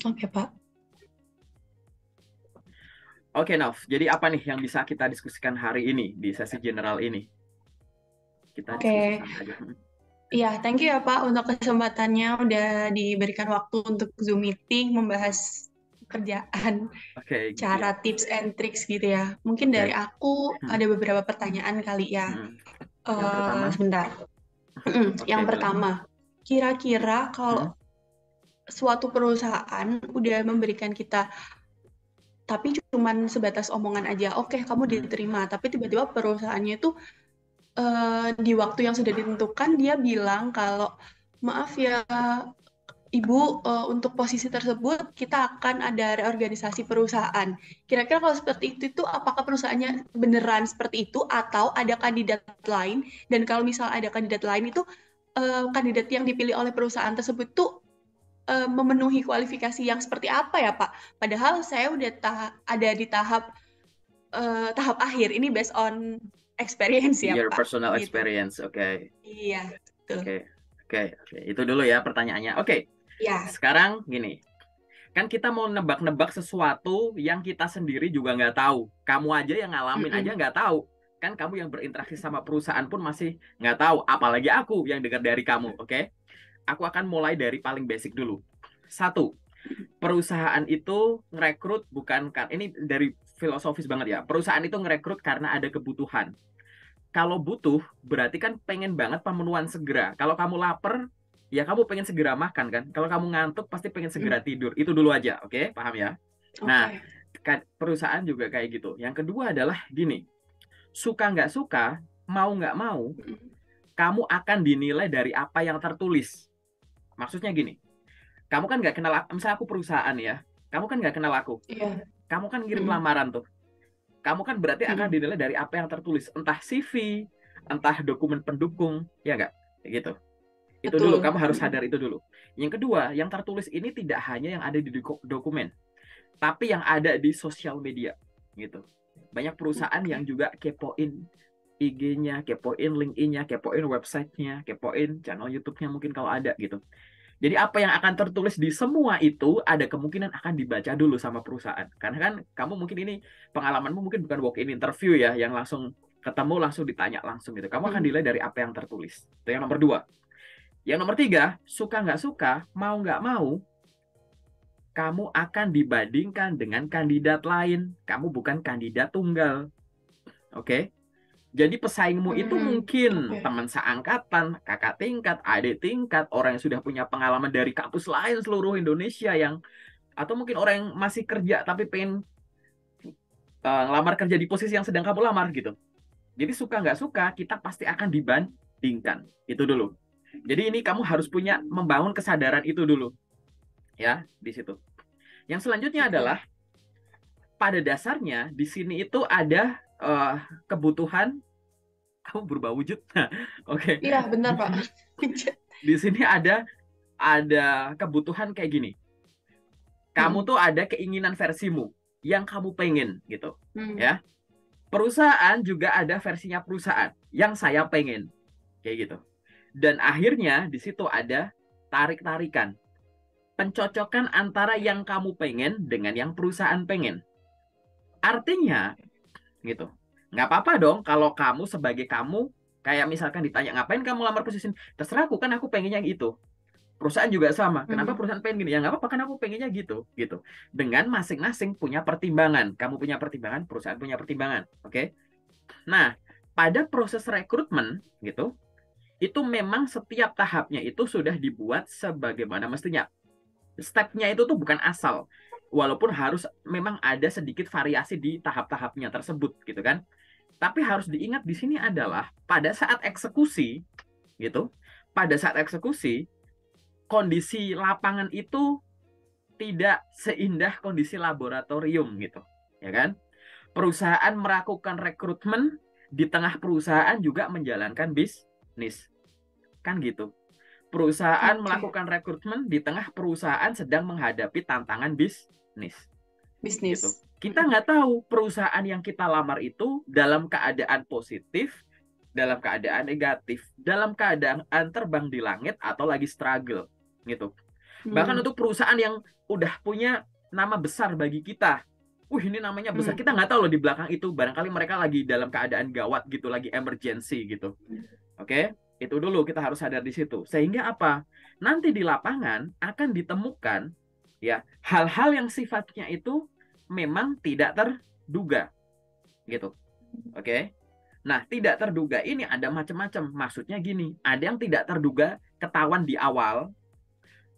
Oke, Pak. Oke, Nov. Jadi apa nih yang bisa kita diskusikan hari ini di sesi general ini? Kita diskusi Oke. santai aja. Iya, thank you ya Pak untuk kesempatannya udah diberikan waktu untuk Zoom meeting membahas pekerjaan, Oke, cara ya. tips and tricks gitu ya. Mungkin dari Oke. aku Hmm, ada beberapa pertanyaan kali ya. hmm. Yang pertama, Sebentar. Yang oke, boleh. pertama, kira-kira kalau Hmm, suatu perusahaan udah memberikan kita tapi cuman sebatas omongan aja, oke kamu hmm, diterima, tapi tiba-tiba perusahaannya itu di waktu yang sudah ditentukan dia bilang kalau maaf ya Ibu, untuk posisi tersebut kita akan ada reorganisasi perusahaan. Kira-kira kalau seperti itu apakah perusahaannya beneran seperti itu atau ada kandidat lain? Dan kalau misal ada kandidat lain itu kandidat yang dipilih oleh perusahaan tersebut tuh memenuhi kualifikasi yang seperti apa ya Pak? Padahal saya udah ada di tahap akhir. Ini based on experience ya your Pak. personal Gitu. experience. Oke, Iya, betul. oke, oke, oke. Itu dulu ya pertanyaannya. Oke, Ya. sekarang gini. Kan kita mau nebak-nebak sesuatu yang kita sendiri juga nggak tahu. Kamu aja yang ngalamin aja Mm-mm. nggak tahu. Kan kamu yang berinteraksi sama perusahaan pun masih nggak tahu. Apalagi aku yang dengar dari kamu, oke? Aku akan mulai dari paling basic dulu. Satu, perusahaan itu ngerekrut bukan kan ini dari filosofis banget ya. Perusahaan itu ngerekrut karena ada kebutuhan. Kalau butuh berarti kan pengen banget pemenuhan segera. Kalau kamu lapar, ya kamu pengen segera makan kan. Kalau kamu ngantuk pasti pengen segera Mm. tidur. Itu dulu aja, oke? Paham ya? Nah, Oke. perusahaan juga kayak gitu. Yang kedua adalah gini, suka nggak suka, mau nggak mau, Mm-mm. kamu akan dinilai dari apa yang tertulis. Maksudnya gini, kamu kan nggak kenal, misalnya aku perusahaan ya, kamu kan nggak kenal aku, Iya. kamu kan ngirim Mm-mm. lamaran tuh, kamu kan berarti akan Mm-mm. dinilai dari apa yang tertulis, entah CV, entah dokumen pendukung, ya nggak? Kayak gitu. Itu dulu, Betul. kamu harus Mm-mm. sadar itu dulu. Yang kedua, yang tertulis ini tidak hanya yang ada di dokumen, tapi yang ada di sosial media, gitu. Banyak perusahaan yang Oke. juga kepoin IG-nya, kepoin LinkedIn-nya, kepoin website-nya, kepoin channel YouTube-nya mungkin kalau ada gitu. Jadi apa yang akan tertulis di semua itu ada kemungkinan akan dibaca dulu sama perusahaan. Karena kan kamu mungkin ini pengalamanmu mungkin bukan walk-in interview ya, yang langsung ketemu langsung ditanya langsung gitu. Kamu akan Mm. dilihat dari apa yang tertulis. Itu yang nomor dua. Yang nomor tiga, suka nggak suka, mau nggak mau, kamu akan dibandingkan dengan kandidat lain. Kamu bukan kandidat tunggal. Oke? Jadi pesaingmu itu Mhm. mungkin Oke. teman seangkatan, kakak tingkat, adik tingkat, orang yang sudah punya pengalaman dari kampus lain seluruh Indonesia yang atau mungkin orang yang masih kerja tapi pengen ngelamar kerja di posisi yang sedang kamu lamar gitu. Jadi suka nggak suka, kita pasti akan dibandingkan. Itu dulu. Jadi ini kamu harus punya membangun kesadaran itu dulu ya di situ. Yang selanjutnya Oke. adalah pada dasarnya di sini itu ada kebutuhan kamu berubah wujud. Nah, oke. Iya, benar, Di Pak. sini di sini ada kebutuhan kayak gini. Kamu Mhm. tuh ada keinginan versimu yang kamu pengen gitu. Mhm. Ya. Perusahaan juga ada versinya perusahaan yang saya pengen kayak gitu. Dan akhirnya di situ ada tarik-tarikan, pencocokan antara yang kamu pengen dengan yang perusahaan pengen. Artinya gitu. Nggak apa-apa dong kalau kamu sebagai kamu kayak misalkan ditanya ngapain kamu lamar posisi ini? Terserah aku kan aku pengennya itu. Perusahaan juga sama. Kenapa Mhm. perusahaan pengen gini? Ya nggak apa-apa kan aku pengennya gitu, gitu. Dengan masing-masing punya pertimbangan. Kamu punya pertimbangan, perusahaan punya pertimbangan. Oke? Nah, pada proses rekrutmen gitu, itu memang setiap tahapnya itu sudah dibuat sebagaimana mestinya. Stepnya itu tuh bukan asal, walaupun harus memang ada sedikit variasi di tahap-tahapnya tersebut gitu kan. Tapi harus diingat di sini adalah pada saat eksekusi gitu, pada saat eksekusi kondisi lapangan itu tidak seindah kondisi laboratorium gitu, ya kan? Perusahaan melakukan rekrutmen di tengah perusahaan juga menjalankan bisnis, kan gitu. Perusahaan Oke. melakukan rekrutmen di tengah perusahaan sedang menghadapi tantangan bisnis, gitu. Bisnis. Kita Mhm. nggak tahu perusahaan yang kita lamar itu dalam keadaan positif, dalam keadaan negatif, dalam keadaan terbang di langit atau lagi struggle, gitu. Bahkan Hmm. untuk perusahaan yang udah punya nama besar bagi kita, ini namanya besar. Hmm. Kita nggak tahu loh di belakang itu barangkali mereka lagi dalam keadaan gawat gitu, lagi emergency gitu. Oke, itu dulu kita harus sadar di situ. Sehingga apa? Nanti di lapangan akan ditemukan ya hal-hal yang sifatnya itu memang tidak terduga gitu. Oke. Nah, tidak terduga ini ada macam-macam. Maksudnya gini, ada yang tidak terduga ketahuan di awal,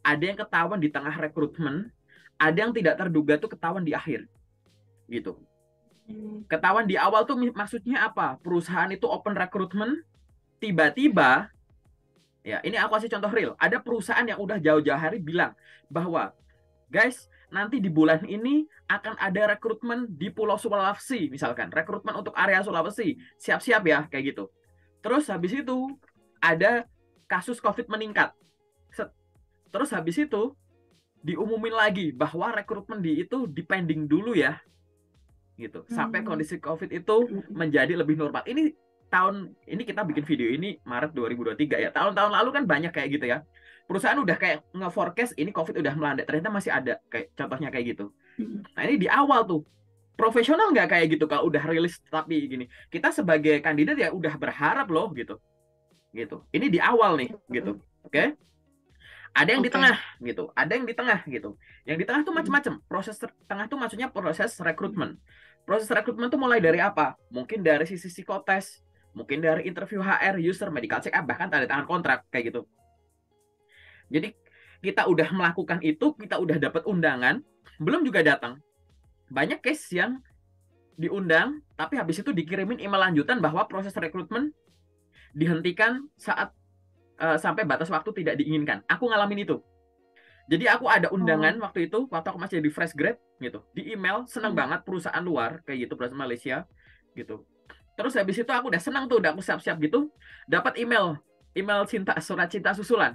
ada yang ketahuan di tengah rekrutmen, ada yang tidak terduga tuh ketahuan di akhir gitu. Ketahuan di awal tuh maksudnya apa? Perusahaan itu open recruitment, tiba-tiba ya, ini aku kasih contoh real. Ada perusahaan yang udah jauh-jauh hari bilang bahwa guys, nanti di bulan ini akan ada rekrutmen di Pulau Sulawesi misalkan, rekrutmen untuk area Sulawesi. Siap-siap ya kayak gitu. Terus habis itu ada kasus COVID meningkat. Terus habis itu diumumin lagi bahwa rekrutmen di itu dipending dulu ya gitu sampai kondisi COVID itu menjadi lebih normal. Ini kita bikin video ini Maret 2023 ya. Tahun-tahun lalu kan banyak kayak gitu ya. Perusahaan udah kayak nge-forecast ini COVID udah melandai, ternyata masih ada kayak contohnya kayak gitu. Nah, ini di awal tuh profesional nggak kayak gitu kalau udah rilis, tapi gini kita sebagai kandidat ya udah berharap loh gitu. Ini di awal nih gitu. Oke. Ada yang di Oke. tengah gitu, ada yang di tengah gitu. Yang di tengah tuh macam-macam. Proses tengah tuh maksudnya proses rekrutmen. Proses rekrutmen tuh mulai dari apa? Mungkin dari sisi psikotes, mungkin dari interview HR, user, medical check up, bahkan tanda tangan kontrak kayak gitu. Jadi kita udah melakukan itu, kita udah dapat undangan, belum juga datang. Banyak case yang diundang, tapi habis itu dikirimin email lanjutan bahwa proses rekrutmen dihentikan saat sampai batas waktu tidak diinginkan. Aku ngalamin itu. Jadi aku ada undangan Oh. waktu itu, waktu aku masih di fresh grade gitu. Di email, seneng banget perusahaan luar, kayak gitu, perusahaan Malaysia gitu. Terus habis itu aku udah senang tuh, udah aku siap-siap gitu. Dapat email cinta, surat cinta susulan.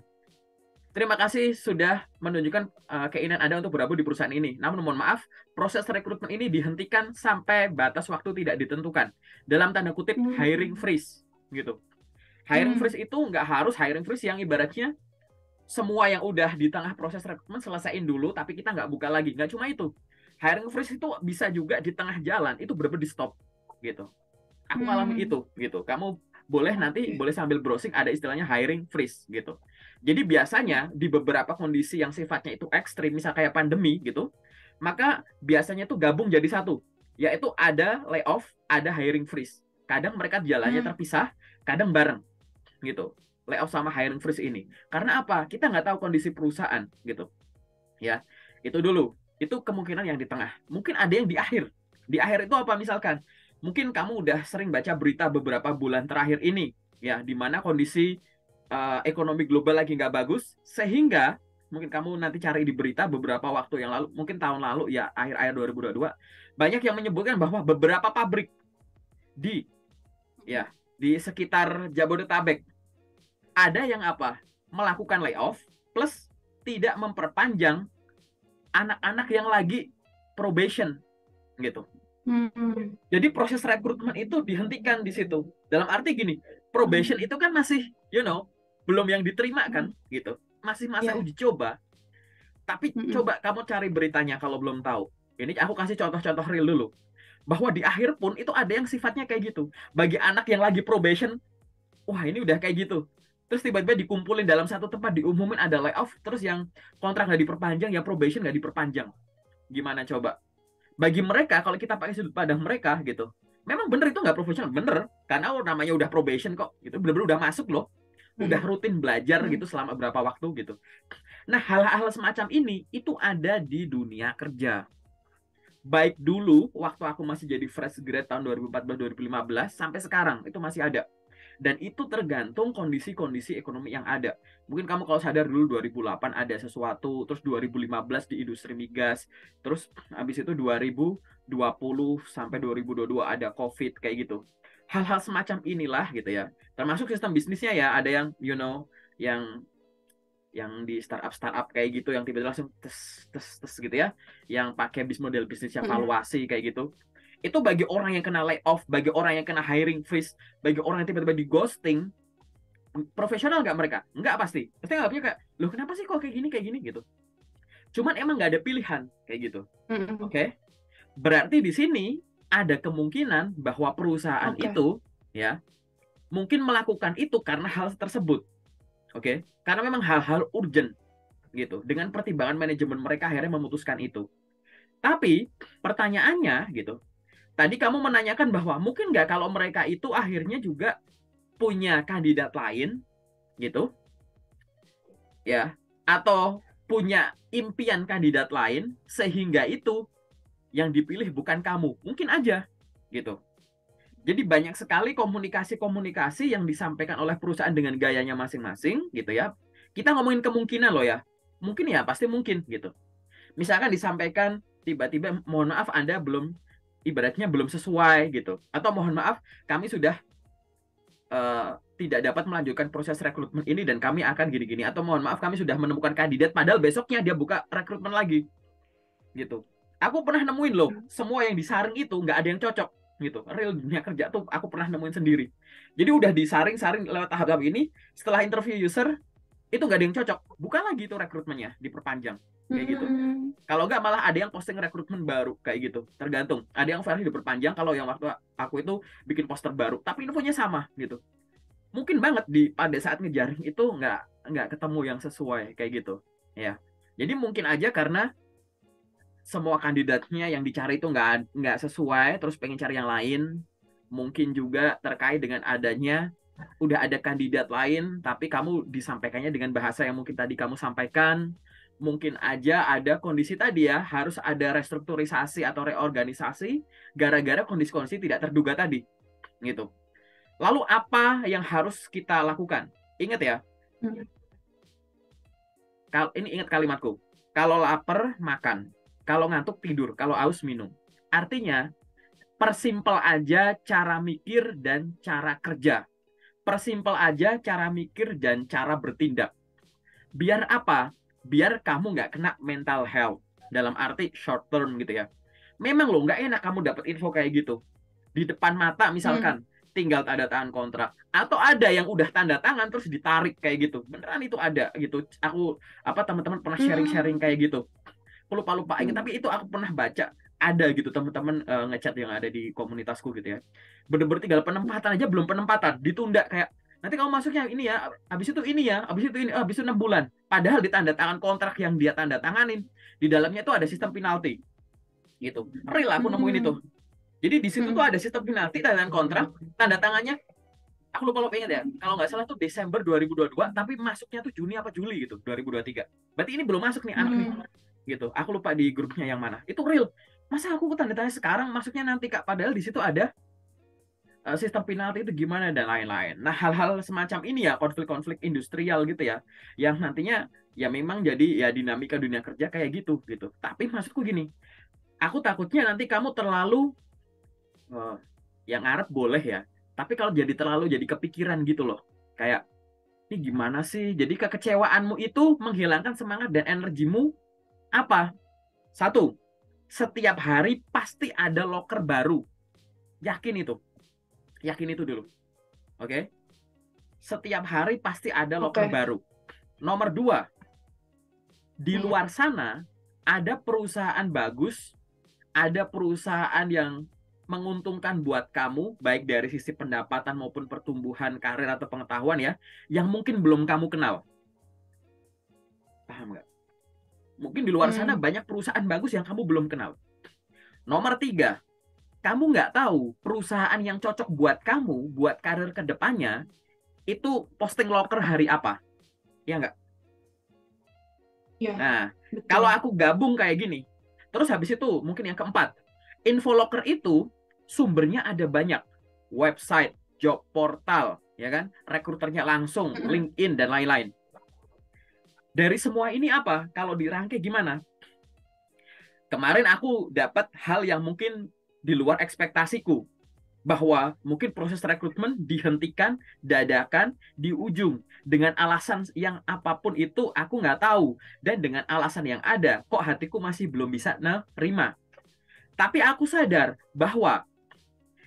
Terima kasih sudah menunjukkan keinginan Anda untuk bergabung di perusahaan ini. Namun mohon maaf, proses rekrutmen ini dihentikan sampai batas waktu tidak ditentukan. Dalam tanda kutip, hiring freeze gitu. Hiring freeze itu nggak harus hiring freeze yang ibaratnya semua yang udah di tengah proses rekrutmen selesaiin dulu, tapi kita nggak buka lagi. Nggak cuma itu. Hiring freeze itu bisa juga di tengah jalan, itu benar-benar di stop. Gitu. Aku ngalamin itu. Gitu. Kamu boleh nanti, boleh sambil browsing, ada istilahnya hiring freeze. Gitu. Jadi biasanya di beberapa kondisi yang sifatnya itu ekstrim, misal kayak pandemi gitu, maka biasanya tuh gabung jadi satu. Yaitu ada layoff, ada hiring freeze. Kadang mereka jalannya terpisah, kadang bareng gitu, layoff sama hiring freeze ini. Karena apa? Kita nggak tahu kondisi perusahaan gitu. Ya, itu dulu. Itu kemungkinan yang di tengah. Mungkin ada yang di akhir. Di akhir itu apa misalkan? Mungkin kamu udah sering baca berita beberapa bulan terakhir ini, ya, di mana kondisi ekonomi global lagi nggak bagus, sehingga mungkin kamu nanti cari di berita beberapa waktu yang lalu, mungkin tahun lalu ya, akhir-akhir 2022, banyak yang menyebutkan bahwa beberapa pabrik di ya di sekitar Jabodetabek ada yang apa? Melakukan layoff plus tidak memperpanjang anak-anak yang lagi probation gitu. Jadi proses rekrutmen itu dihentikan di situ. Dalam arti gini, probation itu kan masih, belum yang diterima kan gitu. Masih masa Ya. uji coba. Tapi coba kamu cari beritanya kalau belum tahu. Ini aku kasih contoh-contoh real dulu. Bahwa di akhir pun itu ada yang sifatnya kayak gitu. Bagi anak yang lagi probation, wah ini udah kayak gitu. Terus tiba-tiba dikumpulin dalam satu tempat, diumumin ada layoff, terus yang kontrak nggak diperpanjang, yang probation nggak diperpanjang. Gimana coba? Bagi mereka, kalau kita pakai sudut pandang mereka gitu, memang bener itu nggak profesional, bener. Karena namanya udah probation kok, gitu, bener-bener udah masuk loh. Udah rutin belajar gitu selama berapa waktu gitu. Nah, hal-hal semacam ini, itu ada di dunia kerja. Baik dulu, waktu aku masih jadi fresh grade tahun 2014-2015, sampai sekarang, itu masih ada. Dan itu tergantung kondisi-kondisi ekonomi yang ada. Mungkin kamu kalau sadar dulu 2008 ada sesuatu, terus 2015 di industri migas, terus habis itu 2020 sampai 2022 ada COVID kayak gitu. Hal-hal semacam inilah gitu ya. Termasuk sistem bisnisnya ya, ada yang yang di startup kayak gitu yang tiba-tiba langsung tes gitu ya, yang pakai model bisnisnya valuasi kayak gitu. Itu bagi orang yang kena layoff, bagi orang yang kena hiring freeze, bagi orang yang tiba-tiba di ghosting, Profesional nggak mereka? Nggak pasti. Pasti nggak kayak, loh kenapa sih kok kayak gini gitu. Cuman emang nggak ada pilihan kayak gitu. Oke? Berarti di sini ada kemungkinan bahwa perusahaan itu ya mungkin melakukan itu karena hal tersebut. Oke? Karena memang hal-hal urgent gitu. Dengan pertimbangan manajemen mereka akhirnya memutuskan itu. Tapi pertanyaannya gitu. Tadi kamu menanyakan bahwa mungkin nggak kalau mereka itu akhirnya juga punya kandidat lain gitu ya, atau punya impian kandidat lain sehingga itu yang dipilih bukan kamu. Mungkin aja gitu. Jadi banyak sekali komunikasi-komunikasi yang disampaikan oleh perusahaan dengan gayanya masing-masing gitu ya. Kita ngomongin kemungkinan loh ya. Mungkin ya, pasti mungkin gitu. Misalkan disampaikan tiba-tiba mohon maaf Anda belum ibaratnya belum sesuai gitu. Atau mohon maaf kami sudah tidak dapat melanjutkan proses rekrutmen ini dan kami akan gini-gini. Atau mohon maaf kami sudah menemukan kandidat padahal besoknya dia buka rekrutmen lagi gitu. Aku pernah nemuin loh, semua yang disaring itu nggak ada yang cocok gitu. Real dunia kerja tuh aku pernah nemuin sendiri. Jadi udah disaring-saring lewat tahap-tahap ini, setelah interview user itu nggak ada yang cocok, buka lagi tuh rekrutmennya, diperpanjang kayak gitu. Kalau nggak malah ada yang posting rekrutmen baru kayak gitu. Tergantung. Ada yang versi diperpanjang, kalau yang waktu aku itu bikin poster baru, tapi infonya sama gitu. Mungkin banget pada saat ngejaring itu nggak ketemu yang sesuai kayak gitu ya. Jadi mungkin aja karena semua kandidatnya yang dicari itu nggak sesuai, terus pengen cari yang lain. Mungkin juga terkait dengan adanya udah ada kandidat lain, tapi kamu disampaikannya dengan bahasa yang mungkin tadi kamu sampaikan. Mungkin aja ada kondisi tadi ya, harus ada restrukturisasi atau reorganisasi gara-gara kondisi-kondisi tidak terduga tadi. Gitu. Lalu apa yang harus kita lakukan? Ingat ya, ini ingat kalimatku. Kalau lapar, makan. Kalau ngantuk, tidur. Kalau haus, minum. Artinya, persimpel aja cara mikir dan cara kerja. Persimpel aja cara mikir dan cara bertindak. Biar apa? Biar kamu nggak kena mental health. Dalam arti short term gitu ya. Memang loh, nggak enak kamu dapat info kayak gitu. Di depan mata misalkan, tinggal tanda tangan kontrak. Atau ada yang udah tanda tangan terus ditarik kayak gitu. Beneran itu ada gitu. Aku, teman-teman pernah sharing-sharing kayak gitu. Aku lupa ingat, tapi itu aku pernah baca ada gitu teman-teman ngechat yang ada di komunitasku gitu ya. Bener-bener tinggal penempatan aja belum penempatan, ditunda kayak nanti kamu masuknya ini ya, habis itu ini ya, habis itu ini, habis itu 6 bulan. Padahal di tanda tangan kontrak yang dia tanda tanganin di dalamnya itu ada sistem penalti. Gitu. Real aku nemuin itu. Jadi di situ tuh ada sistem penalti tanda tangan kontrak, tanda tangannya aku lupa ingat ya. Kalau nggak salah tuh Desember 2022, tapi masuknya tuh Juni apa Juli gitu, 2023. Berarti ini belum masuk nih anak nih gitu. Aku lupa di grupnya yang mana. Itu real. Masa aku tanda tanya sekarang, masuknya nanti Kak. Padahal di situ ada sistem penalti itu gimana dan lain-lain. Nah, hal-hal semacam ini ya, konflik-konflik industrial gitu ya, yang nantinya ya memang jadi ya dinamika dunia kerja kayak gitu gitu. Tapi maksudku gini, aku takutnya nanti kamu terlalu yang ngarep boleh ya. Tapi kalau jadi terlalu jadi kepikiran gitu loh. Kayak ini gimana sih? Jadi kekecewaanmu itu menghilangkan semangat dan energimu apa? Satu, setiap hari pasti ada loker baru. Yakin itu. Yakin itu dulu. Oke? Setiap hari pasti ada loker baru. Nomor dua, di luar sana ada perusahaan bagus, ada perusahaan yang menguntungkan buat kamu, baik dari sisi pendapatan maupun pertumbuhan karir atau pengetahuan ya, yang mungkin belum kamu kenal. Paham nggak? Mungkin di luar sana banyak perusahaan bagus yang kamu belum kenal. Nomor tiga, kamu nggak tahu perusahaan yang cocok buat kamu, buat karir kedepannya, itu posting loker hari apa. Ya nggak? Ya, nah, betul. Kalau aku gabung kayak gini, terus habis itu mungkin yang keempat, info loker itu sumbernya ada banyak. Website, job portal, ya kan? Rekruternya langsung, LinkedIn, dan lain-lain. Dari semua ini apa? Kalau dirangkai gimana? Kemarin aku dapat hal yang mungkin di luar ekspektasiku. Bahwa mungkin proses rekrutmen dihentikan dadakan di ujung. Dengan alasan yang apapun itu aku nggak tahu. Dan dengan alasan yang ada, kok hatiku masih belum bisa nerima. Tapi aku sadar bahwa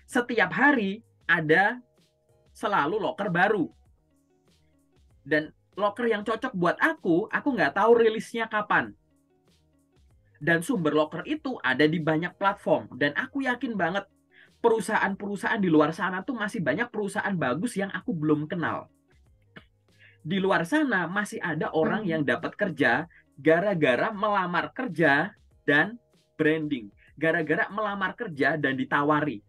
setiap hari ada selalu loker baru. Dan locker yang cocok buat aku nggak tahu rilisnya kapan. Dan sumber locker itu ada di banyak platform. Dan aku yakin banget perusahaan-perusahaan di luar sana tuh masih banyak perusahaan bagus yang aku belum kenal. Di luar sana masih ada orang yang dapat kerja gara-gara melamar kerja dan branding. Gara-gara melamar kerja dan ditawari.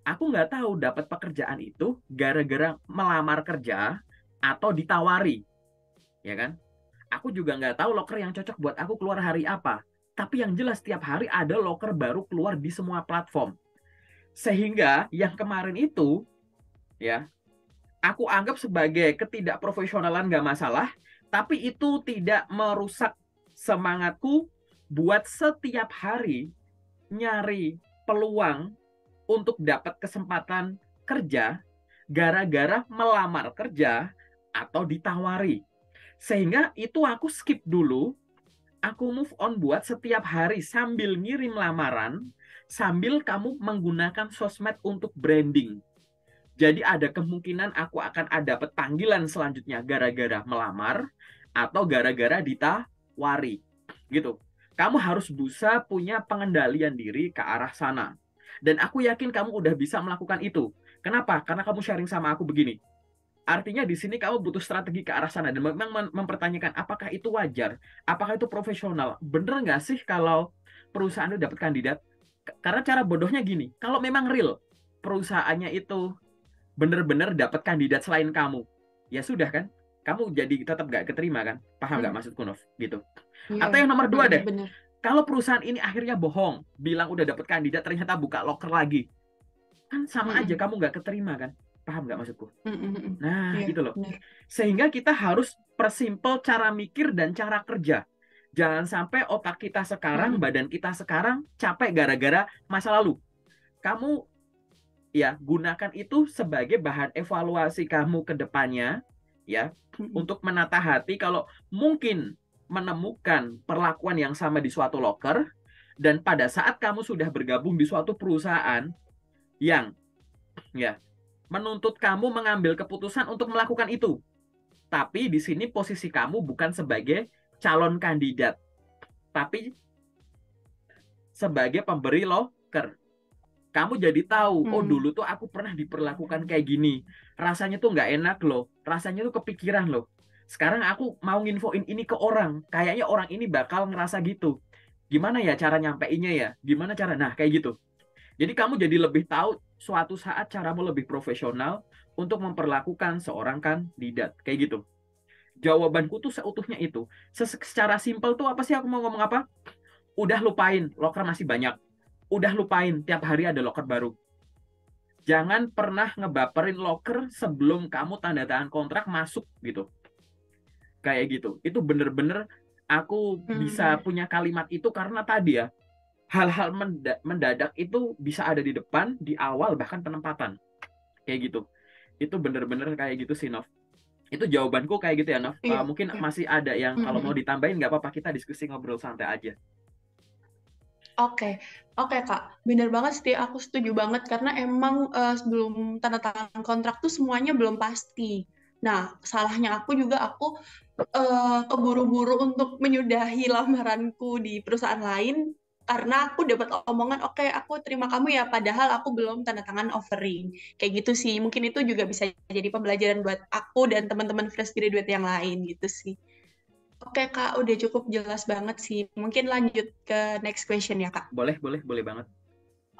Aku nggak tahu dapat pekerjaan itu gara-gara melamar kerja atau ditawari. Ya kan? Aku juga nggak tahu loker yang cocok buat aku keluar hari apa. Tapi yang jelas tiap hari ada loker baru keluar di semua platform. Sehingga yang kemarin itu, ya, aku anggap sebagai ketidakprofesionalan nggak masalah, tapi itu tidak merusak semangatku buat setiap hari nyari peluang untuk dapat kesempatan kerja gara-gara melamar kerja atau ditawari. Sehingga itu aku skip dulu, aku move on buat setiap hari sambil ngirim lamaran, sambil kamu menggunakan sosmed untuk branding. Jadi ada kemungkinan aku akan ada panggilan selanjutnya gara-gara melamar atau gara-gara ditawari. Gitu. Kamu harus bisa punya pengendalian diri ke arah sana. Dan aku yakin kamu udah bisa melakukan itu. Kenapa? Karena kamu sharing sama aku begini. Artinya di sini kamu butuh strategi ke arah sana dan memang mempertanyakan apakah itu wajar, apakah itu profesional. Bener nggak sih kalau perusahaan itu dapat kandidat? Karena cara bodohnya gini, kalau memang real perusahaannya itu bener-bener dapat kandidat selain kamu, ya sudah kan, kamu jadi tetap nggak keterima kan? Paham nggak maksudku, Nov? Gitu. Atau yang nomor dua deh, Bener. kalau perusahaan ini akhirnya bohong, bilang udah dapat kandidat, ternyata buka loker lagi, kan sama aja kamu nggak keterima kan? Paham nggak maksudku? Nah, Iya, gitu loh. bener. Sehingga kita harus persimpel cara mikir dan cara kerja. Jangan sampai otak kita sekarang, badan kita sekarang capek gara-gara masa lalu. Kamu ya gunakan itu sebagai bahan evaluasi kamu ke depannya, ya, untuk menata hati kalau mungkin menemukan perlakuan yang sama di suatu loker, dan pada saat kamu sudah bergabung di suatu perusahaan yang ya menuntut kamu mengambil keputusan untuk melakukan itu. Tapi di sini posisi kamu bukan sebagai calon kandidat, tapi sebagai pemberi loker. Kamu jadi tahu, oh dulu tuh aku pernah diperlakukan kayak gini. Rasanya tuh nggak enak loh. Rasanya tuh kepikiran loh. Sekarang aku mau nginfoin ini ke orang. Kayaknya orang ini bakal ngerasa gitu. Gimana ya cara nyampeinnya ya? Gimana cara? Nah, kayak gitu. Jadi kamu jadi lebih tahu suatu saat caramu lebih profesional untuk memperlakukan seorang kandidat. Kayak gitu. Jawabanku tuh seutuhnya itu. Secara simpel tuh apa sih aku mau ngomong apa? Udah lupain, loker masih banyak. Udah lupain, tiap hari ada loker baru. Jangan pernah ngebaperin loker sebelum kamu tanda tangan kontrak masuk gitu. Kayak gitu. Itu bener-bener aku bisa punya kalimat itu karena tadi ya, hal-hal mendadak itu bisa ada di depan, di awal, bahkan penempatan. Kayak gitu. Itu bener-bener kayak gitu sih, Nov. Itu jawabanku kayak gitu ya, Nov. Iya, Mungkin iya. masih ada yang kalau mau ditambahin nggak apa-apa, kita diskusi ngobrol santai aja. Oke, oke Kak, bener banget sih, aku setuju banget karena emang sebelum tanda tangan kontrak tuh semuanya belum pasti. Nah, salahnya aku juga aku keburu-buru untuk menyudahi lamaranku di perusahaan lain karena aku dapat omongan, oke, aku terima kamu ya, padahal aku belum tanda tangan offering. Kayak gitu sih, mungkin itu juga bisa jadi pembelajaran buat aku dan teman-teman fresh graduate yang lain gitu sih. Oke Kak, udah cukup jelas banget sih. Mungkin lanjut ke next question ya Kak. Boleh banget.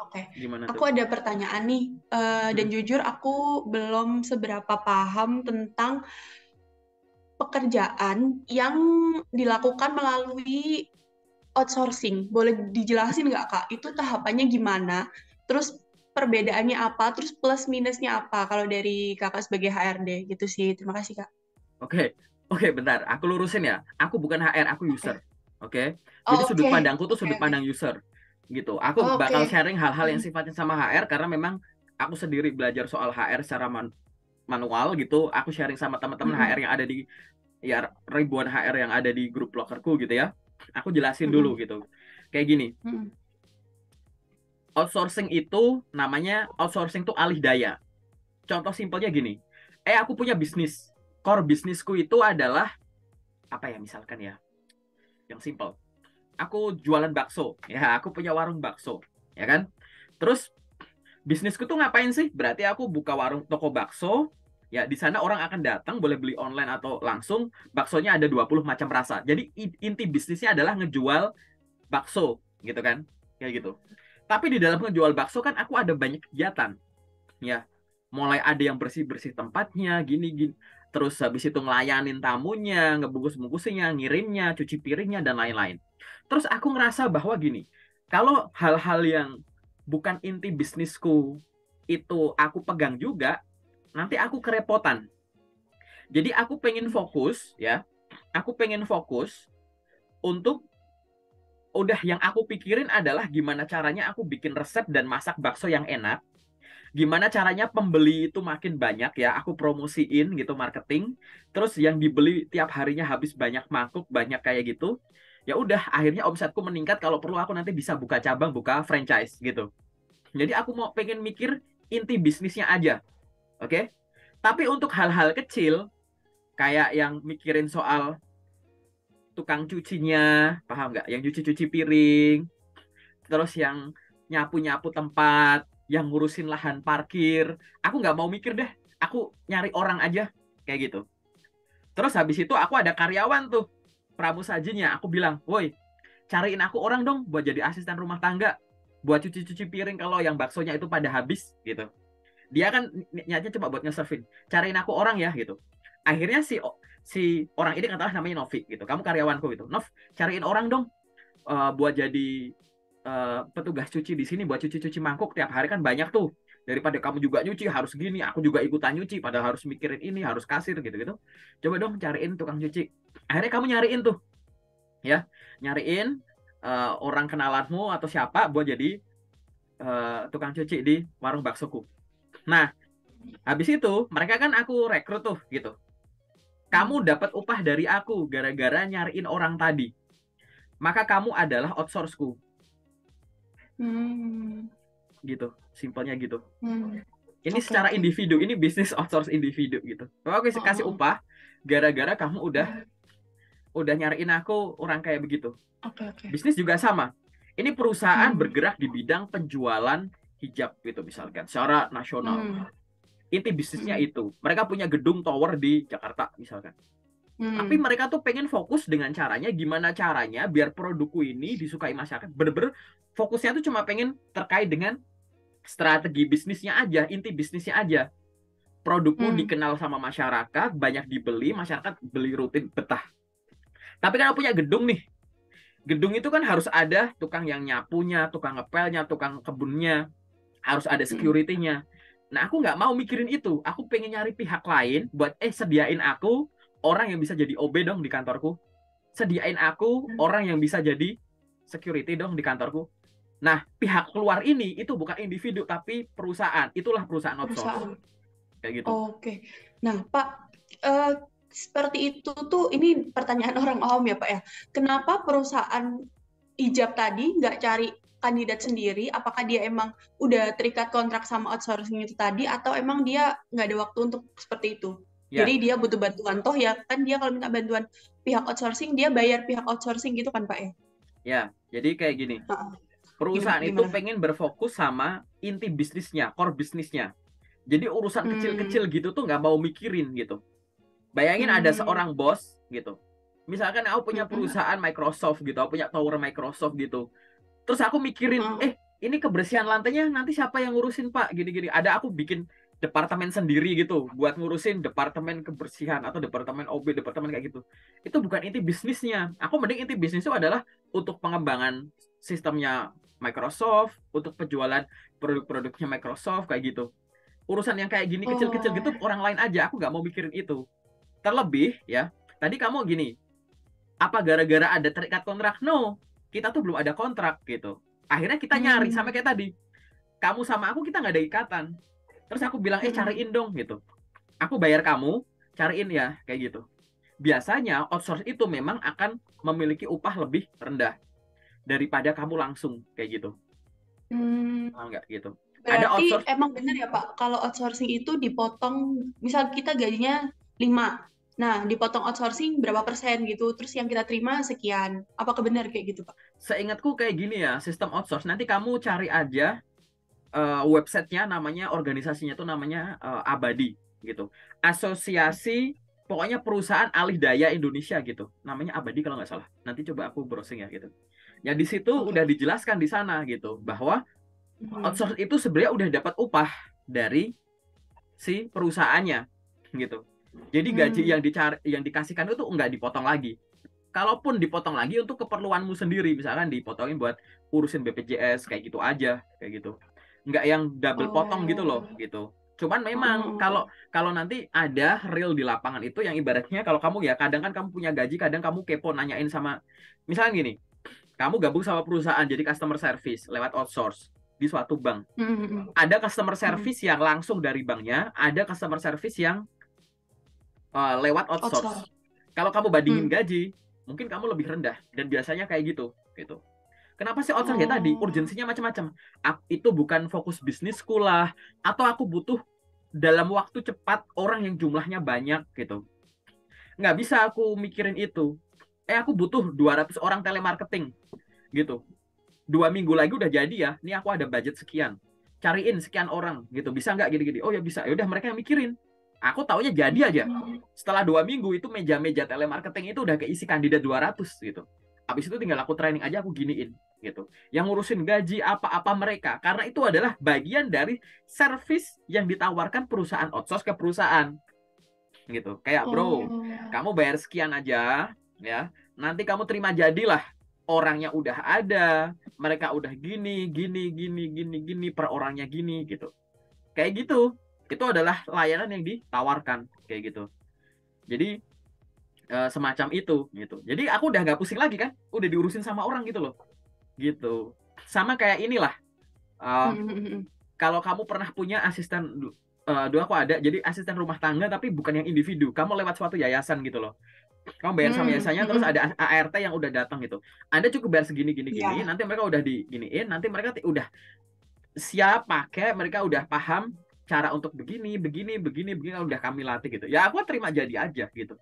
Oke, Gimana aku tuh? ada pertanyaan nih. Dan jujur aku belum seberapa paham tentang pekerjaan yang dilakukan melalui outsourcing. Boleh dijelasin nggak Kak? Itu tahapannya gimana? Terus perbedaannya apa? Terus plus minusnya apa? Kalau dari Kakak sebagai HRD gitu sih. Terima kasih Kak. Oke, bentar. Aku lurusin ya. Aku bukan HR, aku Oke. user. Oke. Jadi Oh, sudut oke. pandangku tuh Oke, sudut oke. pandang user. Gitu. Aku bakal Oke. sharing hal-hal yang Mm, sifatnya sama HR karena memang aku sendiri belajar soal HR secara manual gitu. Aku sharing sama teman-teman HR mm, yang ada di ya ribuan HR yang ada di grup lokerku gitu ya. Aku jelasin dulu mm, gitu. Kayak gini. mm. Outsourcing itu namanya outsourcing tuh alih daya. Contoh simpelnya gini. Aku punya bisnis. core bisnisku itu adalah apa ya, misalkan ya, yang simple. Aku jualan bakso, ya aku punya warung bakso, ya kan? Terus bisnisku tuh ngapain sih? Berarti aku buka warung toko bakso, ya di sana orang akan datang, boleh beli online atau langsung, baksonya ada 20 macam rasa. Jadi inti bisnisnya adalah ngejual bakso, gitu kan? Kayak gitu. Tapi di dalam ngejual bakso kan aku ada banyak kegiatan, ya. Mulai ada yang bersih-bersih tempatnya, gini-gini. Terus habis itu ngelayanin tamunya, ngebungkus-bungkusinnya, ngirimnya, cuci piringnya, dan lain-lain. Terus aku ngerasa bahwa gini, kalau hal-hal yang bukan inti bisnisku itu aku pegang juga, nanti aku kerepotan. Jadi aku pengen fokus, ya. Aku pengen fokus untuk udah yang aku pikirin adalah gimana caranya aku bikin resep dan masak bakso yang enak. Gimana caranya pembeli itu makin banyak, ya aku promosiin gitu, marketing, terus yang dibeli tiap harinya habis banyak mangkuk, banyak kayak gitu, ya udah akhirnya omsetku meningkat, kalau perlu aku nanti bisa buka cabang, buka franchise gitu. Jadi aku mau pengen mikir inti bisnisnya aja, oke. Tapi untuk hal-hal kecil kayak yang mikirin soal tukang cucinya, paham nggak, yang cuci-cuci piring, terus yang nyapu-nyapu tempat, yang ngurusin lahan parkir, aku nggak mau mikir deh, aku nyari orang aja, kayak gitu. Terus habis itu aku ada karyawan tuh, pramusajinya, aku bilang, woi, cariin aku orang dong buat jadi asisten rumah tangga, buat cuci-cuci piring kalau yang baksonya itu pada habis, gitu. Dia kan niatnya cuma buat nge-serving, cariin aku orang ya, gitu. Akhirnya si orang ini katakanlah namanya Novi, gitu, kamu karyawanku gitu, Nov, cariin orang dong buat jadi petugas cuci di sini, buat cuci-cuci mangkuk tiap hari kan banyak tuh, daripada kamu juga nyuci harus gini, aku juga ikutan nyuci padahal harus mikirin ini, harus kasir gitu-gitu, coba dong cariin tukang cuci. Akhirnya kamu nyariin tuh, ya, nyariin orang kenalanmu atau siapa buat jadi tukang cuci di warung baksoku. Nah, habis itu mereka kan aku rekrut tuh gitu, kamu dapat upah dari aku gara-gara nyariin orang tadi, maka kamu adalah outsourceku. Gitu, simpelnya gitu. Ini Oke, secara oke. individu, ini bisnis outsource individu gitu. Oke, kasih Oh, upah gara-gara kamu udah nyariin aku orang kayak begitu. oke, oke. Bisnis juga sama. Ini perusahaan Hmm, bergerak di bidang penjualan hijab gitu misalkan, secara nasional. hmm, Inti bisnisnya hmm, itu. Mereka punya gedung tower di Jakarta misalkan. Tapi hmm, mereka tuh pengen fokus dengan caranya, gimana caranya biar produkku ini disukai masyarakat. Bener-bener fokusnya tuh cuma pengen terkait dengan strategi bisnisnya aja, inti bisnisnya aja. Produkku hmm. dikenal sama masyarakat, banyak dibeli, masyarakat beli rutin, betah. Tapi kalau punya gedung nih, gedung itu kan harus ada tukang yang nyapunya, tukang ngepelnya, tukang kebunnya, harus ada Hmm. security-nya. Nah, aku nggak mau mikirin itu. Aku pengen nyari pihak lain buat, sediain aku orang yang bisa jadi OB dong di kantorku. Sediain aku orang yang bisa jadi security dong di kantorku. Nah, pihak keluar ini itu bukan individu, tapi perusahaan. Itulah perusahaan outsource. Perusahaan. Kayak gitu. Oke. Nah, Pak, eh, seperti itu tuh, ini pertanyaan orang awam ya, Pak ya. Kenapa perusahaan ijab tadi nggak cari kandidat sendiri? Apakah dia emang udah terikat kontrak sama outsourcing itu tadi, atau emang dia nggak ada waktu untuk seperti itu? Ya, Jadi dia butuh bantuan. Toh ya kan dia kalau minta bantuan pihak outsourcing, dia bayar pihak outsourcing gitu kan, Pak ya? ya. Jadi kayak gini. Heeh. Gimana? Perusahaan itu Gimana? pengen berfokus sama inti bisnisnya, core bisnisnya. Jadi urusan Hmm, kecil-kecil gitu tuh nggak mau mikirin gitu. Bayangin ada hmm, seorang bos gitu. Misalkan aku punya hmm, perusahaan Microsoft gitu, aku punya tower Microsoft gitu. Terus aku mikirin, heeh, ini kebersihan lantainya nanti siapa yang ngurusin Pak? Gini-gini. Ada aku bikin departemen sendiri gitu buat ngurusin departemen kebersihan atau departemen OB, departemen kayak gitu. Itu bukan inti bisnisnya. Aku mending inti bisnis itu adalah untuk pengembangan sistemnya Microsoft, untuk penjualan produk-produknya Microsoft kayak gitu. Urusan yang kayak gini kecil-kecil gitu oh, orang lain aja, aku nggak mau mikirin itu. Terlebih ya, tadi kamu gini, apa gara-gara ada terikat kontrak? No, kita tuh belum ada kontrak gitu. Akhirnya kita nyari sampai hmm, kayak tadi. Kamu sama aku kita nggak ada ikatan. Terus aku bilang, hmm. cariin dong gitu. Aku bayar kamu, cariin ya kayak gitu. Biasanya outsource itu memang akan memiliki upah lebih rendah daripada kamu langsung kayak gitu. Hmm. Paham nggak gitu? Ada Berarti outsource, emang benar ya Pak, kalau outsourcing itu dipotong, misal kita gajinya 5. Nah, dipotong outsourcing berapa persen gitu. Terus yang kita terima sekian. Apakah benar kayak gitu, Pak? Seingatku kayak gini ya, sistem outsource. Nanti kamu cari aja websitenya, namanya organisasinya tuh namanya Abadi gitu. Asosiasi pokoknya perusahaan alih daya Indonesia gitu. Namanya Abadi kalau nggak salah. Nanti coba aku browsing ya gitu. Ya di situ udah Oke. dijelaskan di sana gitu bahwa Hmm. outsource itu sebenarnya udah dapat upah dari si perusahaannya gitu. Jadi gaji Hmm. yang dikasihkan itu nggak dipotong lagi. Kalaupun dipotong lagi untuk keperluanmu sendiri, misalkan dipotongin buat urusin BPJS kayak gitu aja, kayak gitu. Nggak yang double potong gitu Oh. loh, gitu. Cuman memang Heeh. kalau kalau nanti ada real di lapangan itu yang ibaratnya kalau kamu ya kadang kan kamu punya gaji, kadang kamu kepo nanyain sama misalnya gini, kamu gabung sama perusahaan jadi customer service lewat outsource di suatu bank. Hmm. Ada customer Hmm. service yang langsung dari banknya, ada customer service yang lewat outsource. Outsource. Kalau kamu bandingin Hmm. gaji, mungkin kamu lebih rendah dan biasanya kayak gitu, gitu. Kenapa sih outsource ya tadi? Oh. Urgensinya macam-macam. Itu bukan fokus bisnisku lah, atau aku butuh dalam waktu cepat orang yang jumlahnya banyak gitu. Nggak bisa aku mikirin itu. Aku butuh 200 orang telemarketing gitu. 2 minggu lagi udah jadi ya. Ini aku ada budget sekian. Cariin sekian orang gitu. Bisa nggak gini-gini? Oh ya bisa. Ya udah mereka yang mikirin. Aku taunya jadi aja. Hmm. Setelah 2 minggu itu meja-meja telemarketing itu udah keisi kandidat 200 gitu. Habis itu tinggal aku training aja, aku giniin gitu. Yang ngurusin gaji apa-apa mereka, karena itu adalah bagian dari service yang ditawarkan perusahaan outsource ke perusahaan gitu. Kayak bro, Oh. kamu bayar sekian aja ya, nanti kamu terima jadilah, orangnya udah ada, mereka udah gini gini gini gini gini, per orangnya gini gitu. Kayak gitu. Itu adalah layanan yang ditawarkan kayak gitu. Jadi semacam itu gitu. Jadi aku udah nggak pusing lagi kan, udah diurusin sama orang gitu loh, gitu. Sama kayak inilah, uh, Hmm. kalau kamu pernah punya asisten, dulu aku ada, jadi asisten rumah tangga tapi bukan yang individu, kamu lewat suatu yayasan gitu loh. Kamu bayar sama Hmm. yayasannya, terus Hmm. ada ART yang udah datang gitu. Anda cukup bayar segini gini gini, Iya. nanti mereka udah diginiin, nanti mereka udah siap pakai, mereka udah paham cara untuk begini begini begini begini, udah kami latih gitu. Ya aku terima jadi aja gitu.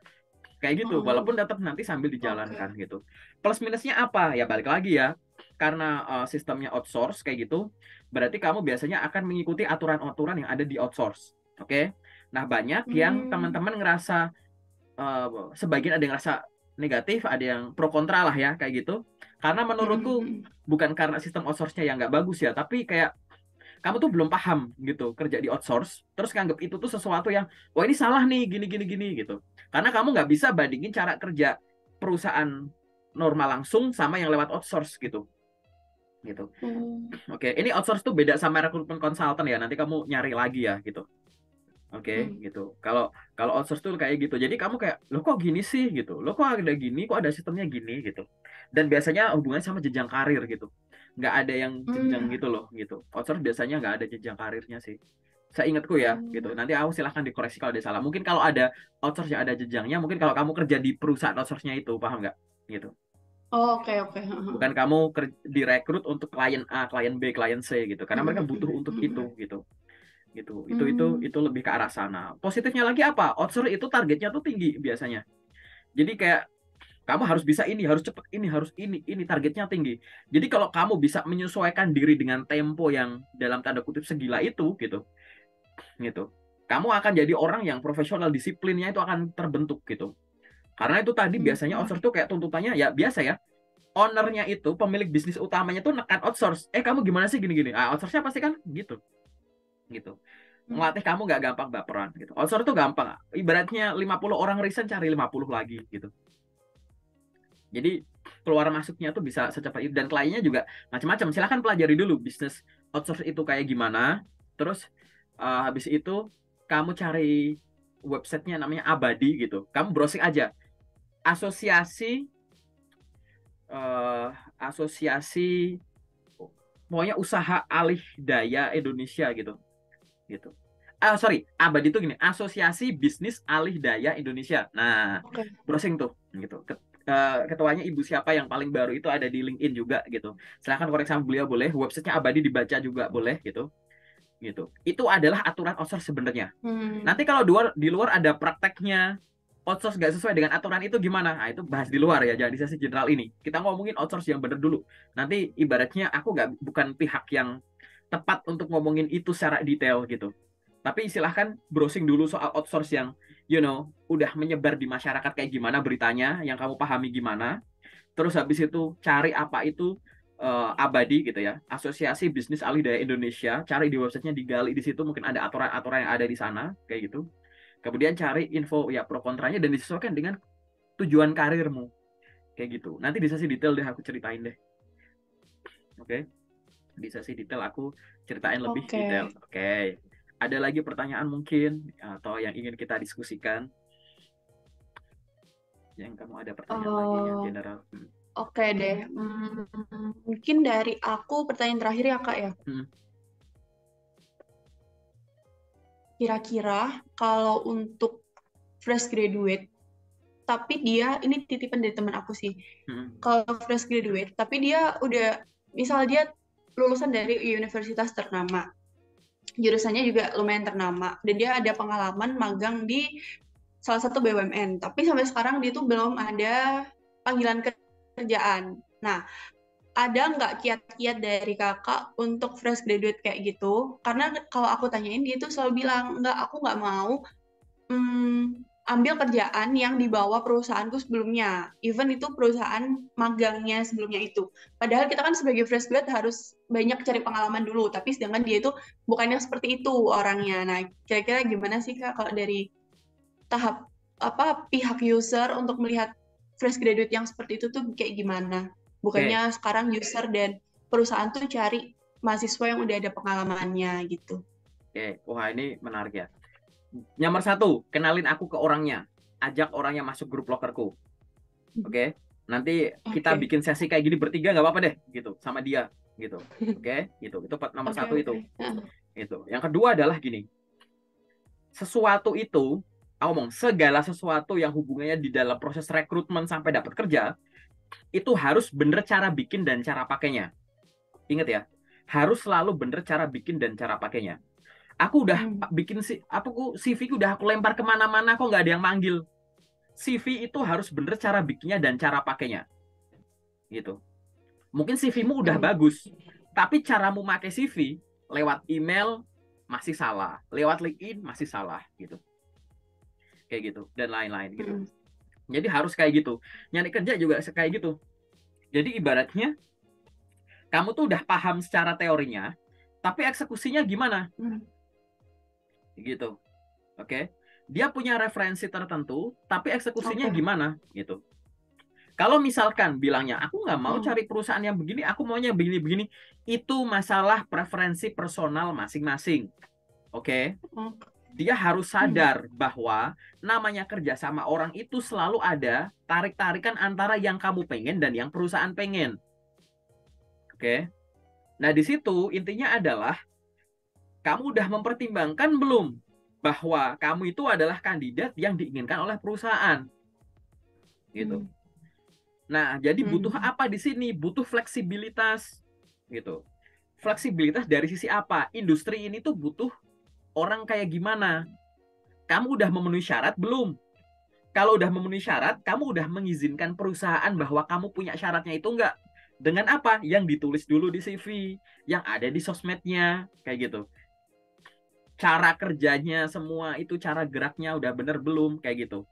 Kayak gitu, Heeh. walaupun tetap nanti sambil Oke. dijalankan gitu. Plus minusnya apa? Ya balik lagi ya, karena sistemnya outsource kayak gitu, berarti kamu biasanya akan mengikuti aturan-aturan yang ada di outsource. Oke? Nah, banyak yang Hmm. teman-teman ngerasa, sebagian ada yang ngerasa negatif, ada yang pro kontra lah ya, kayak gitu. Karena menurutku Hmm. bukan karena sistem outsource-nya yang nggak bagus ya, tapi kayak kamu tuh belum paham gitu kerja di outsource, terus nganggap itu tuh sesuatu yang wah ini salah nih gini gini gini gitu, karena kamu nggak bisa bandingin cara kerja perusahaan normal langsung sama yang lewat outsource gitu gitu. Oh. Oke, ini outsource tuh beda sama rekrutmen konsultan ya, nanti kamu nyari lagi ya gitu. Oke, Hmm. gitu. Kalau kalau outsource tuh kayak gitu. Jadi kamu kayak, lo kok gini sih gitu. Lo kok ada gini, kok ada sistemnya gini gitu. Dan biasanya hubungannya sama jenjang karir gitu. Nggak ada yang jenjang Hmm. gitu loh gitu. Outsource biasanya nggak ada jenjang karirnya sih. Saya ingatku ya gitu. Oh. Nanti aku silahkan dikoreksi kalau ada salah. Mungkin kalau ada outsource yang ada jenjangnya, mungkin kalau kamu kerja di perusahaan outsource-nya itu, paham nggak? Gitu. Oh, oke, oke. Bukan kamu direkrut untuk klien A, klien B, klien C gitu. Karena mereka butuh untuk itu Hmm. gitu gitu. Hmm. Itu lebih ke arah sana. Positifnya lagi apa? Outsource itu targetnya tuh tinggi biasanya. Jadi kayak kamu harus bisa ini, harus cepet ini, harus ini targetnya tinggi. Jadi kalau kamu bisa menyesuaikan diri dengan tempo yang dalam tanda kutip segila itu gitu, gitu. Kamu akan jadi orang yang profesional, disiplinnya itu akan terbentuk gitu. Karena itu tadi biasanya Hmm. outsource tuh kayak tuntutannya ya biasa ya. Ownernya itu, pemilik bisnis utamanya tuh nekan outsource. Kamu gimana sih gini-gini? Ah, outsource-nya pasti kan gitu, gitu. Hmm. Ngelatih kamu nggak gampang baperan gitu. Outsource tuh gampang. Ibaratnya 50 orang resign, cari 50 lagi gitu. Jadi keluar masuknya tuh bisa secepat itu, dan kliennya juga macam-macam. Silahkan pelajari dulu bisnis outsource itu kayak gimana. Terus habis itu kamu cari websitenya namanya Abadi gitu. Kamu browsing aja. Asosiasi eh, asosiasi pokoknya usaha alih daya Indonesia gitu. Gitu. Sorry, Abadi itu gini, Asosiasi Bisnis Alih Daya Indonesia. Nah, Oke. browsing tuh, gitu. Ketuanya ibu siapa yang paling baru itu ada di LinkedIn juga gitu. Silahkan koreksi sama beliau boleh. Websitenya Abadi dibaca juga boleh gitu. gitu. Itu adalah aturan outsource sebenarnya. Hmm. Nanti kalau di luar ada prakteknya outsource nggak sesuai dengan aturan itu gimana? Nah, itu bahas di luar ya, jangan di sesi general ini. Kita ngomongin outsource yang benar dulu. Nanti ibaratnya aku bukan pihak yang tepat untuk ngomongin itu secara detail gitu. Tapi silahkan browsing dulu soal outsource yang, udah menyebar di masyarakat kayak gimana beritanya, yang kamu pahami gimana. Terus habis itu cari apa itu Abadi gitu ya, Asosiasi Bisnis Alih Daya Indonesia. Cari di websitenya, digali di situ, mungkin ada aturan-aturan yang ada di sana kayak gitu. Kemudian cari info ya pro kontranya dan disesuaikan dengan tujuan karirmu kayak gitu. Nanti di sesi detail deh aku ceritain deh. Oke. Di sesi detail aku ceritain lebih detail. Oke. Ada lagi pertanyaan mungkin atau yang ingin kita diskusikan? Yang kamu ada pertanyaan lagi yang general? Oke deh. Mungkin dari aku pertanyaan terakhir ya Kak ya. Kira-kira kalau untuk fresh graduate, tapi dia, ini titipan dari teman aku sih. Kalau fresh graduate, tapi dia udah, misal dia lulusan dari universitas ternama, jurusannya juga lumayan ternama, dan dia ada pengalaman magang di salah satu BUMN, tapi sampai sekarang dia tuh belum ada panggilan kerjaan. Nah, ada nggak kiat-kiat dari kakak untuk fresh graduate kayak gitu? Karena kalau aku tanyain, dia tuh selalu bilang, nggak, aku nggak mau ambil kerjaan yang di bawah perusahaanku sebelumnya, even itu perusahaan magangnya sebelumnya itu. Padahal kita kan sebagai fresh grad harus banyak cari pengalaman dulu, tapi sedangkan dia itu bukannya seperti itu orangnya. Nah, kira-kira gimana sih Kak kalau dari tahap pihak user untuk melihat fresh graduate yang seperti itu tuh kayak gimana? Bukannya sekarang user dan perusahaan tuh cari mahasiswa yang udah ada pengalamannya gitu. Wah ini menarik ya. Nomor 1, kenalin aku ke orangnya. Ajak orangnya masuk grup lokerku. Oke. Nanti kita bikin sesi kayak gini bertiga nggak apa-apa deh, gitu, sama dia, gitu. Oke, gitu. Itu nomor 1 itu. Itu. Yang kedua adalah gini. Sesuatu itu, segala sesuatu yang hubungannya di dalam proses rekrutmen sampai dapat kerja, itu harus bener cara bikin dan cara pakainya. Ingat ya, harus selalu bener cara bikin dan cara pakainya. Aku udah bikin CV udah aku lempar kemana-mana kok nggak ada yang manggil. CV itu harus bener cara bikinnya dan cara pakainya. Gitu. Mungkin CV-mu udah bagus, tapi caramu pakai CV lewat email masih salah, lewat LinkedIn masih salah gitu. Kayak gitu dan lain-lain gitu. Jadi harus kayak gitu. Nyari kerja juga kayak gitu. Jadi ibaratnya kamu tuh udah paham secara teorinya, tapi eksekusinya gimana? Gitu. Oke. Dia punya referensi tertentu, tapi eksekusinya gimana? Gitu. Kalau misalkan bilangnya, aku nggak mau cari perusahaan yang begini, aku maunya begini-begini, itu masalah preferensi personal masing-masing. Oke. Dia harus sadar bahwa namanya kerja sama orang itu selalu ada tarik-tarikan antara yang kamu pengen dan yang perusahaan pengen. Oke. Nah, di situ intinya adalah kamu udah mempertimbangkan belum bahwa kamu itu adalah kandidat yang diinginkan oleh perusahaan. Gitu. Nah, jadi butuh apa di sini? Butuh fleksibilitas. Gitu. Fleksibilitas dari sisi apa? Industri ini tuh butuh orang kayak gimana? Kamu udah memenuhi syarat belum? Kalau udah memenuhi syarat, kamu udah mengizinkan perusahaan bahwa kamu punya syaratnya itu enggak? Dengan apa? Yang ditulis dulu di CV, yang ada di sosmednya, kayak gitu. Cara kerjanya semua itu, cara geraknya udah bener belum, kayak gitu.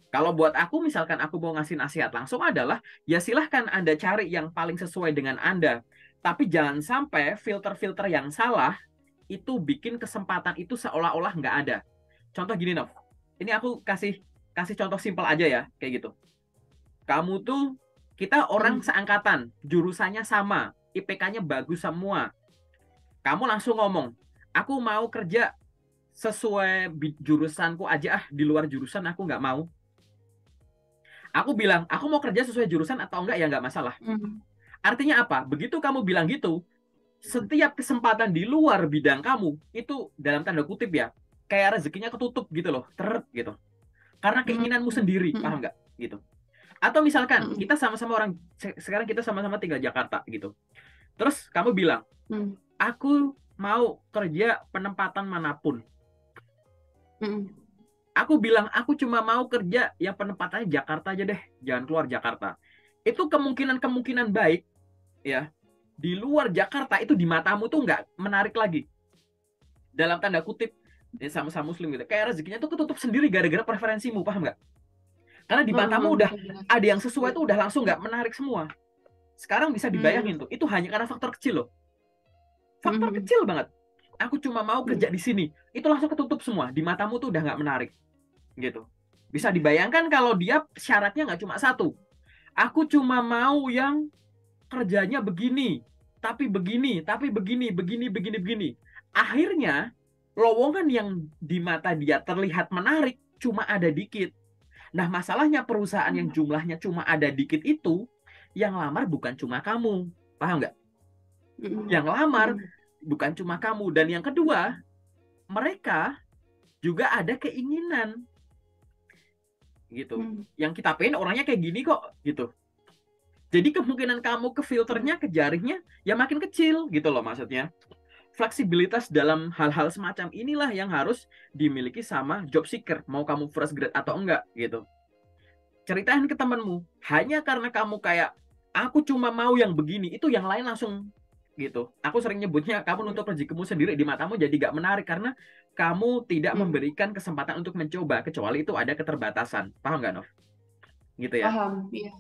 Kalau buat aku, misalkan aku mau ngasih nasihat langsung adalah, ya silahkan Anda cari yang paling sesuai dengan Anda. Tapi jangan sampai filter-filter yang salah, itu bikin kesempatan itu seolah-olah nggak ada. Contoh gini, Nov. Ini aku kasih contoh simpel aja ya, kayak gitu. Kamu tuh, kita orang seangkatan, jurusannya sama, IPK-nya bagus semua. Kamu langsung ngomong, aku mau kerja sesuai jurusanku aja, di luar jurusan aku nggak mau. Aku bilang, aku mau kerja sesuai jurusan atau enggak ya nggak masalah. Artinya apa? Begitu kamu bilang gitu, setiap kesempatan di luar bidang kamu, itu dalam tanda kutip ya, kayak rezekinya ketutup gitu loh, gitu. Karena keinginanmu sendiri, paham nggak? Gitu. Atau misalkan, kita sama-sama sekarang kita sama-sama tinggal Jakarta gitu. Terus kamu bilang, aku mau kerja penempatan manapun. Mm. Aku bilang aku cuma mau kerja yang penempatannya Jakarta aja deh, jangan keluar Jakarta. Itu kemungkinan-kemungkinan baik ya di luar Jakarta itu di matamu tuh nggak menarik lagi. Dalam tanda kutip ya, sama-sama muslim gitu. Kayak rezekinya tuh ketutup sendiri gara-gara preferensimu, paham nggak? Karena di matamu udah Benar-benar. ada yang sesuai tuh udah langsung nggak menarik semua. Sekarang bisa Mm. dibayangin tuh, itu hanya karena faktor kecil loh. Faktor Mm. kecil banget. Aku cuma mau kerja Mm. di sini. Itu langsung ketutup semua. Di matamu tuh udah nggak menarik gitu. Bisa dibayangkan kalau dia syaratnya nggak cuma satu. Aku cuma mau yang kerjanya begini, tapi begini, tapi begini, begini, begini, begini. Akhirnya lowongan yang di mata dia terlihat menarik cuma ada dikit. Nah, masalahnya perusahaan yang jumlahnya cuma ada dikit itu, yang lamar bukan cuma kamu. Paham nggak? Mm. Yang lamar Mm. bukan cuma kamu. Dan yang kedua, mereka juga ada keinginan gitu. Mm. Yang kita pengen orangnya kayak gini kok gitu. Jadi kemungkinan kamu ke filternya, ke jaringnya ya makin kecil gitu loh maksudnya. Fleksibilitas dalam hal-hal semacam inilah yang harus dimiliki sama job seeker, mau kamu fresh grade atau enggak gitu. Ceritain ke temenmu, hanya karena kamu kayak aku cuma mau yang begini, itu yang lain langsung gitu. Aku sering nyebutnya kamu nutup rezekimu sendiri di matamu jadi gak menarik karena kamu tidak Mm. memberikan kesempatan untuk mencoba kecuali itu ada keterbatasan. Paham gak, Nov? Gitu ya. Paham, iya.